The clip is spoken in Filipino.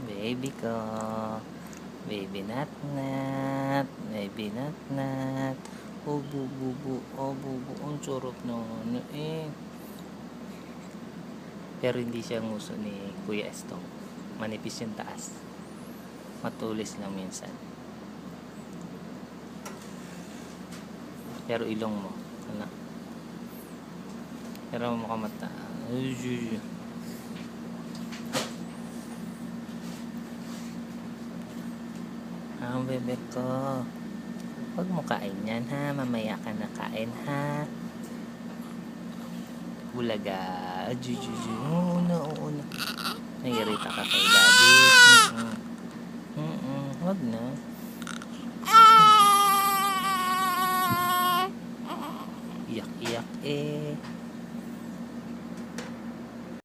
Baby ko. Baby Nat Nat. Baby Nat Nat. Oh, bubu. Oh, bubu. Ang surot na ano eh. Pero hindi siya nguso ni Kuya Estong. Manipis yung taas. Matulis lang minsan. Pero ilong mo. Ano? Pero mukhang mata. Ang bebe ko. Huwag mo kain yan ha. Mamaya ka na kain ha. Bulaga. Oo na. Nahirita ka kay daddy. Huwag na.